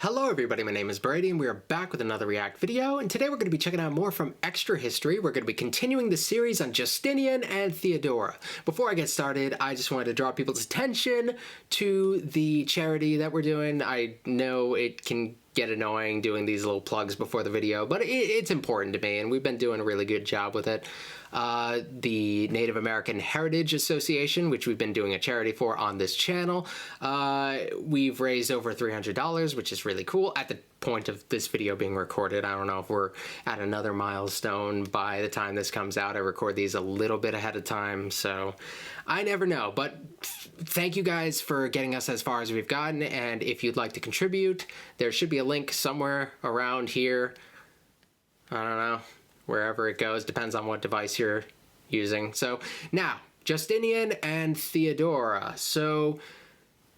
Hello everybody, my name is Brady and we are back with another React video, and today we're going to be checking out more from Extra History. We're going to be continuing the series on Justinian and Theodora. Before I get started, I just wanted to draw people's attention to the charity that we're doing. I know it can get annoying doing these little plugs before the video, but it's important to me and we've been doing a really good job with it. The Native American Heritage Association, which we've been doing a charity for on this channel, we've raised over $300, which is really cool. At the point of this video being recorded, I don't know if we're at another milestone by the time this comes out. I record these a little bit ahead of time, so I never know. But thank you guys for getting us as far as we've gotten, and if you'd like to contribute, there should be a link somewhere around here. I don't know. Wherever it goes, depends on what device you're using. So now, Justinian and Theodora. So,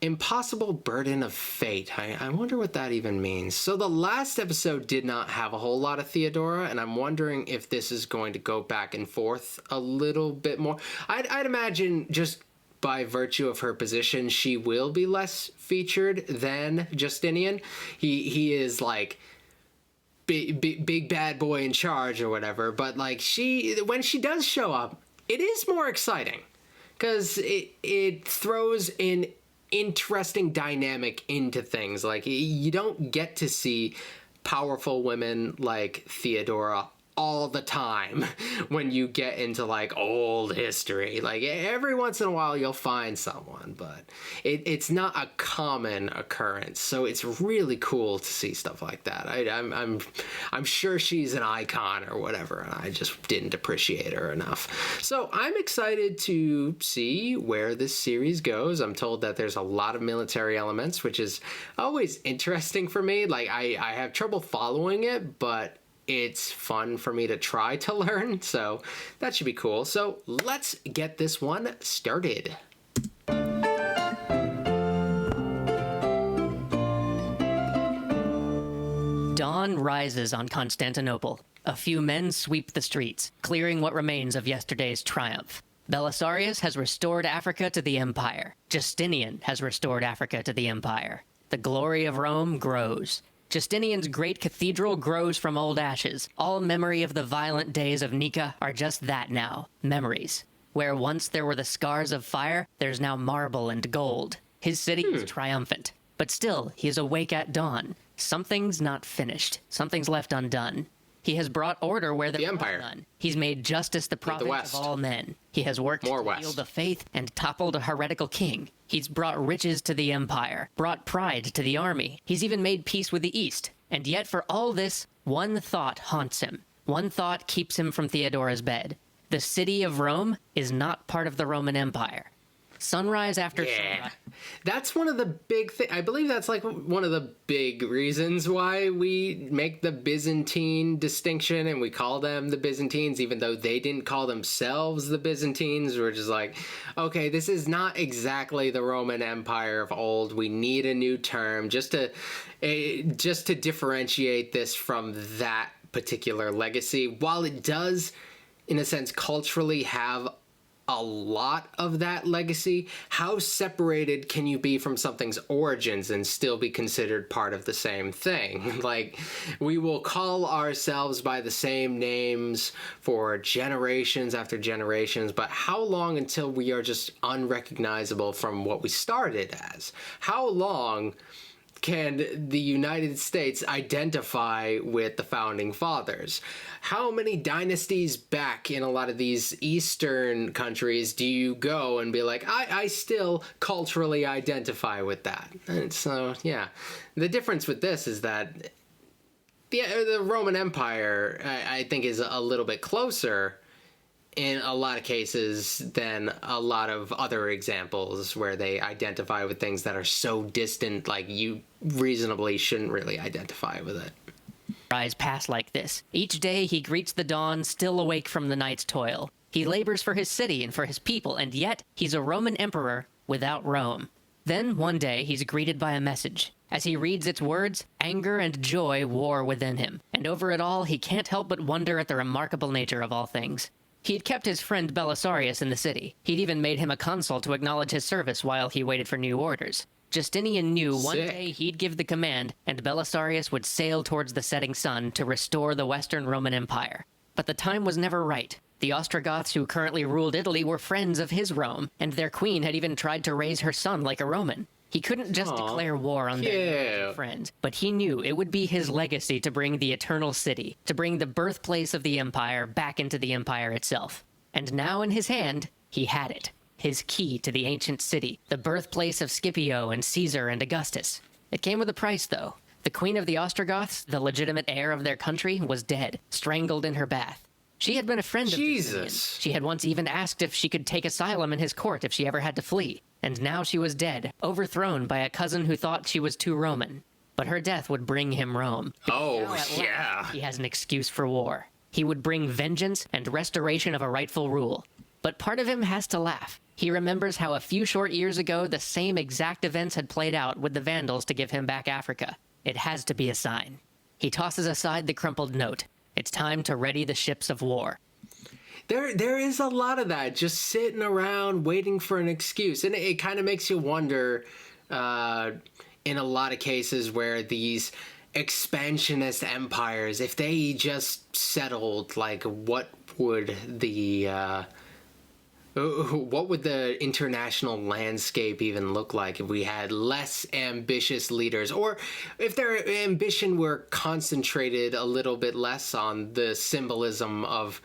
impossible burden of fate. I wonder what that even means. So the last episode did not have a whole lot of Theodora, and I'm wondering if this is going to go back and forth a little bit more. I'd imagine just by virtue of her position, she will be less featured than Justinian. He is like big bad boy in charge or whatever, but like when she does show up, it is more exciting because it throws an interesting dynamic into things. Like, you don't get to see powerful women like Theodora all the time when you get into like old history. Like, every once in a while you'll find someone, but it's not a common occurrence, so it's really cool to see stuff like that. I'm sure she's an icon or whatever, and I just didn't appreciate her enough. So I'm excited to see where this series goes. I'm told that there's a lot of military elements, which is always interesting for me. Like, I have trouble following it, but it's fun for me to try to learn, so that should be cool. So let's get this one started. Dawn rises on Constantinople. A few men sweep the streets, clearing what remains of yesterday's triumph. Belisarius has restored Africa to the Empire. Justinian has restored Africa to the Empire. The glory of Rome grows. Justinian's great cathedral grows from old ashes. All memory of the violent days of Nika are just that now, memories. Where once there were the scars of fire, there's now marble and gold. His city is triumphant. But still, he is awake at dawn. Something's not finished. Something's left undone. He has brought order where there was none. He's made justice the province of all men. He has worked to heal the faith and toppled a heretical king. He's brought riches to the empire, brought pride to the army. He's even made peace with the East. And yet for all this, one thought haunts him. One thought keeps him from Theodora's bed. The city of Rome is not part of the Roman Empire. Sunrise after sunrise. That's one of the big things. I believe that's like one of the big reasons why we make the Byzantine distinction and we call them the Byzantines, even though they didn't call themselves the Byzantines. We're just like, okay, this is not exactly the Roman Empire of old. We need a new term just to differentiate this from that particular legacy. While it does, in a sense, culturally have a lot of that legacy, how separated can you be from something's origins and still be considered part of the same thing? Like, we will call ourselves by the same names for generations after generations, but how long until we are just unrecognizable from what we started as? How long can the United States identify with the founding fathers? How many dynasties back in a lot of these Eastern countries do you go and be like, I still culturally identify with that? And so, yeah. The difference with this is that the Roman Empire, I think, is a little bit closer in a lot of cases than a lot of other examples where they identify with things that are so distant, like you reasonably shouldn't really identify with it. Rise past like this. Each day he greets the dawn, still awake from the night's toil. He labors for his city and for his people, and yet he's a Roman emperor without Rome. Then one day he's greeted by a message. As he reads its words, anger and joy war within him, and over it all he can't help but wonder at the remarkable nature of all things. He'd kept his friend Belisarius in the city. He'd even made him a consul to acknowledge his service while he waited for new orders. Justinian knew one Sick. day he'd give the command, and Belisarius would sail towards the setting sun to restore the Western Roman Empire. But the time was never right. The Ostrogoths who currently ruled Italy were friends of his Rome, and their queen had even tried to raise her son like a Roman. He couldn't just declare war on their friends, but he knew it would be his legacy to bring the Eternal City, to bring the birthplace of the Empire back into the Empire itself. And now in his hand, he had it. His key to the ancient city, the birthplace of Scipio and Caesar and Augustus. It came with a price, though. The queen of the Ostrogoths, the legitimate heir of their country, was dead, strangled in her bath. She had been a friend of Justinian. She had once even asked if she could take asylum in his court if she ever had to flee. And now she was dead, overthrown by a cousin who thought she was too Roman. But her death would bring him Rome. He has an excuse for war. He would bring vengeance and restoration of a rightful rule. But part of him has to laugh. He remembers how a few short years ago the same exact events had played out with the Vandals to give him back Africa. It has to be a sign. He tosses aside the crumpled note. It's time to ready the ships of war. There is a lot of that, just sitting around waiting for an excuse. And it kind of makes you wonder, in a lot of cases where these expansionist empires, if they just settled, like, what would the international landscape even look like if we had less ambitious leaders, or if their ambition were concentrated a little bit less on the symbolism of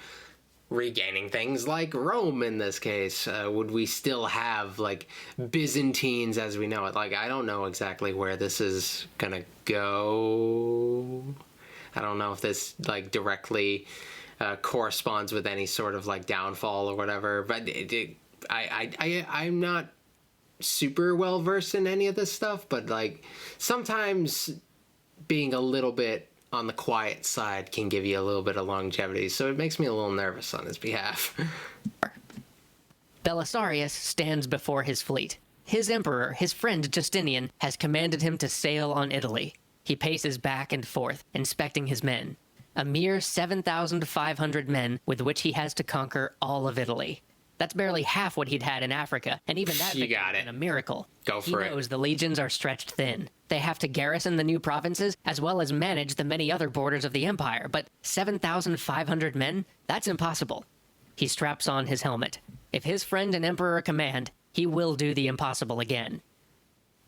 regaining things like Rome in this case? Would we still have, like, Byzantines as we know it? Like, I don't know exactly where this is gonna go. I don't know if this, like, directly corresponds with any sort of, like, downfall or whatever, but I'm not super well versed in any of this stuff, but, like, sometimes being a little bit on the quiet side can give you a little bit of longevity, so it makes me a little nervous on his behalf. Belisarius stands before his fleet. His emperor, his friend Justinian, has commanded him to sail on Italy. He paces back and forth, inspecting his men. A mere 7,500 men with which he has to conquer all of Italy. That's barely half what he'd had in Africa, and even that would have been a miracle. Go for it. He knows the legions are stretched thin. They have to garrison the new provinces, as well as manage the many other borders of the empire, but 7,500 men? That's impossible. He straps on his helmet. If his friend and emperor command, he will do the impossible again.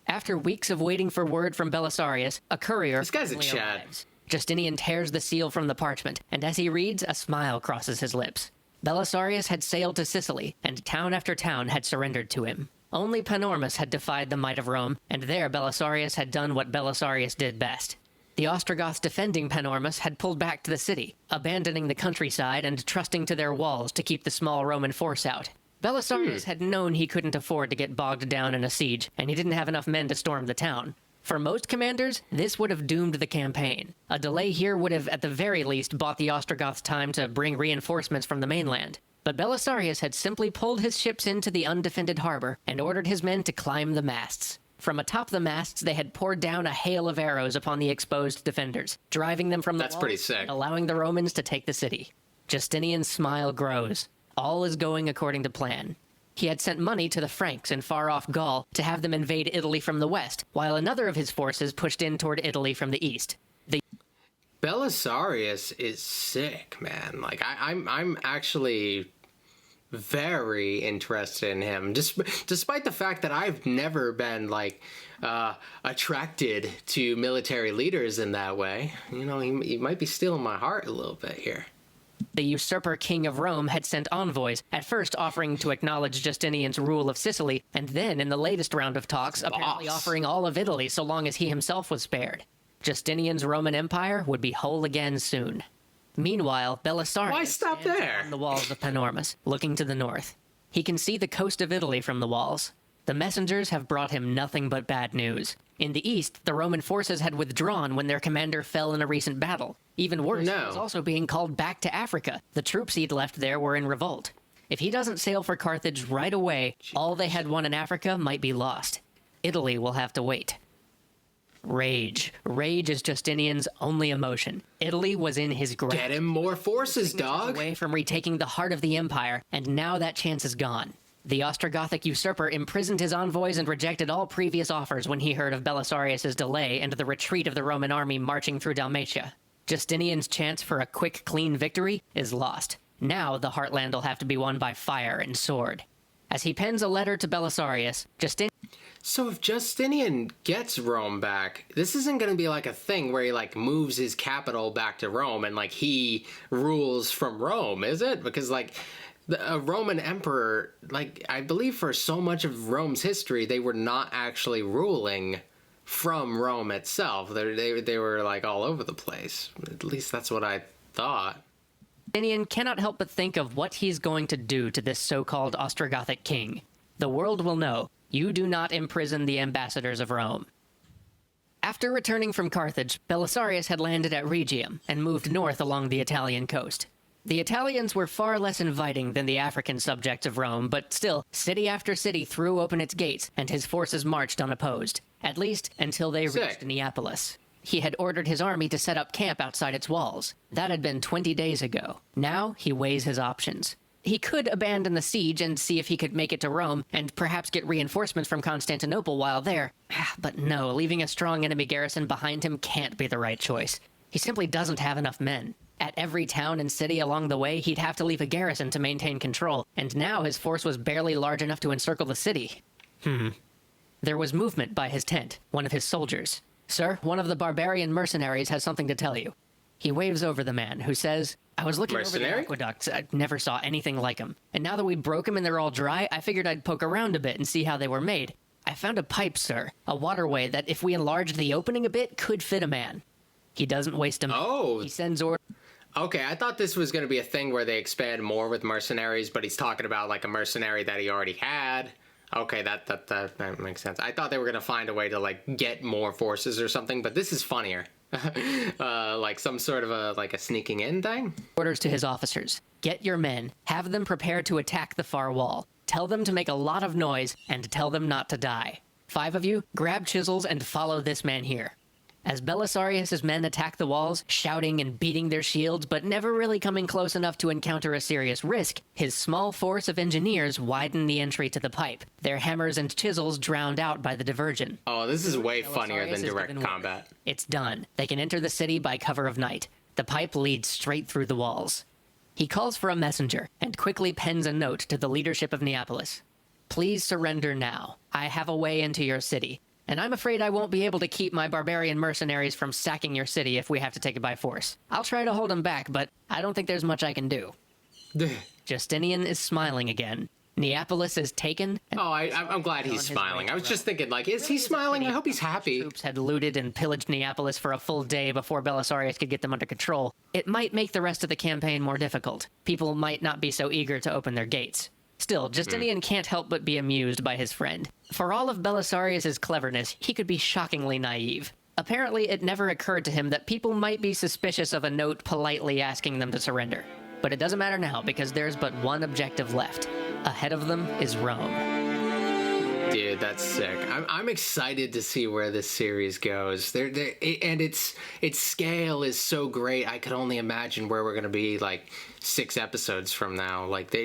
After weeks of waiting for word from Belisarius, a courier arrives. Justinian tears the seal from the parchment, and as he reads, a smile crosses his lips. Belisarius had sailed to Sicily, and town after town had surrendered to him. Only Panormus had defied the might of Rome, and there Belisarius had done what Belisarius did best. The Ostrogoths defending Panormus had pulled back to the city, abandoning the countryside and trusting to their walls to keep the small Roman force out. Belisarius had known he couldn't afford to get bogged down in a siege, and he didn't have enough men to storm the town. For most commanders, this would have doomed the campaign. A delay here would have, at the very least, bought the Ostrogoths time to bring reinforcements from the mainland. But Belisarius had simply pulled his ships into the undefended harbor and ordered his men to climb the masts. From atop the masts, they had poured down a hail of arrows upon the exposed defenders, driving them from the walls, pretty sick. allowing the Romans to take the city. Justinian's smile grows. All is going according to plan. He had sent money to the Franks in far-off Gaul to have them invade Italy from the west, while another of his forces pushed in toward Italy from the east. Belisarius is sick, man. Like, I'm actually very interested in him, despite the fact that I've never been, like, attracted to military leaders in that way. You know, he might be stealing my heart a little bit here. The usurper king of Rome had sent envoys, at first offering to acknowledge Justinian's rule of Sicily, and then, in the latest round of talks, apparently offering all of Italy so long as he himself was spared. Justinian's Roman Empire would be whole again soon. Meanwhile, Belisarius stands on the walls of Panormus, looking to the north. He can see the coast of Italy from the walls. The messengers have brought him nothing but bad news. In the east, the Roman forces had withdrawn when their commander fell in a recent battle. Even worse, he was also being called back to Africa. The troops he'd left there were in revolt. If he doesn't sail for Carthage right away, all they had won in Africa might be lost. Italy will have to wait. Rage. Rage is Justinian's only emotion. Italy was in his grasp. Get him more forces, dog. Away from retaking the heart of the empire, and now that chance is gone. The Ostrogothic usurper imprisoned his envoys and rejected all previous offers when he heard of Belisarius' delay and the retreat of the Roman army marching through Dalmatia. Justinian's chance for a quick, clean victory is lost. Now the heartland will have to be won by fire and sword. As he pens a letter to Belisarius, So if Justinian gets Rome back, this isn't going to be like a thing where he like moves his capital back to Rome and like he rules from Rome, is it? Because like a Roman emperor, like I believe for so much of Rome's history, they were not actually ruling from Rome itself. They were like all over the place. At least that's what I thought. Justinian cannot help but think of what he's going to do to this so-called Ostrogothic king. The world will know. You do not imprison the ambassadors of Rome. After returning from Carthage, Belisarius had landed at Rhegium and moved north along the Italian coast. The Italians were far less inviting than the African subjects of Rome, but still, city after city threw open its gates, and his forces marched unopposed, at least until they reached Neapolis. He had ordered his army to set up camp outside its walls. That had been 20 days ago. Now he weighs his options. He could abandon the siege and see if he could make it to Rome, and perhaps get reinforcements from Constantinople while there. But no, leaving a strong enemy garrison behind him can't be the right choice. He simply doesn't have enough men. At every town and city along the way, he'd have to leave a garrison to maintain control, and now his force was barely large enough to encircle the city. There was movement by his tent, one of his soldiers. "Sir, one of the barbarian mercenaries has something to tell you." He waves over the man, who says, "I was looking over the aqueducts. I never saw anything like them. And now that we broke them and they're all dry, I figured I'd poke around a bit and see how they were made. I found a pipe, sir, a waterway that, if we enlarged the opening a bit, could fit a man." He doesn't waste a minute. Oh. He sends orders. Okay, I thought this was going to be a thing where they expand more with mercenaries, but he's talking about like a mercenary that he already had. Okay, that makes sense. I thought they were going to find a way to like get more forces or something, but this is funnier. Like some sort of a sneaking in thing? Orders to his officers. "Get your men, have them prepare to attack the far wall. Tell them to make a lot of noise, and tell them not to die. 5 of you, grab chisels and follow this man here." As Belisarius' men attack the walls, shouting and beating their shields, but never really coming close enough to encounter a serious risk, his small force of engineers widen the entry to the pipe, their hammers and chisels drowned out by the diversion. Oh, this is way funnier than direct combat. It's done. They can enter the city by cover of night. The pipe leads straight through the walls. He calls for a messenger, and quickly pens a note to the leadership of Neapolis. "Please surrender now. I have a way into your city. And I'm afraid I won't be able to keep my barbarian mercenaries from sacking your city if we have to take it by force. I'll try to hold them back, but I don't think there's much I can do." Justinian is smiling again. Neapolis is taken. I'm glad he's smiling. I was just thinking, like, is he smiling? I hope he's happy. Troops had looted and pillaged Neapolis for a full day before Belisarius could get them under control. It might make the rest of the campaign more difficult. People might not be so eager to open their gates. Still, Justinian can't help but be amused by his friend. For all of Belisarius' cleverness, he could be shockingly naive. Apparently, it never occurred to him that people might be suspicious of a note politely asking them to surrender. But it doesn't matter now, because there's but one objective left. Ahead of them is Rome. Dude, that's sick. I'm excited to see where this series goes. And its scale is so great. I could only imagine where we're gonna be like 6 episodes from now. Like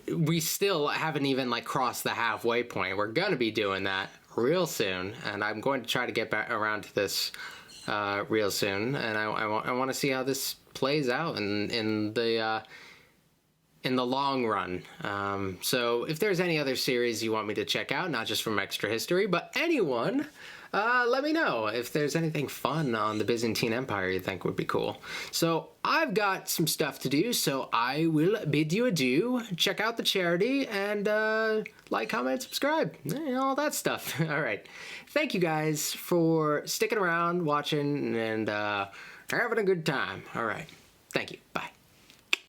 we still haven't even like crossed the halfway point. We're gonna be doing that real soon, and I'm going to try to get back around to this real soon. And I want to see how this plays out in the long run. So if there's any other series you want me to check out, not just from Extra History, but anyone, let me know if there's anything fun on the Byzantine Empire you think would be cool. So I've got some stuff to do, so I will bid you adieu. Check out the charity and like, comment, subscribe, all that stuff. All right. Thank you guys for sticking around, watching, and having a good time. All right. Thank you. Bye.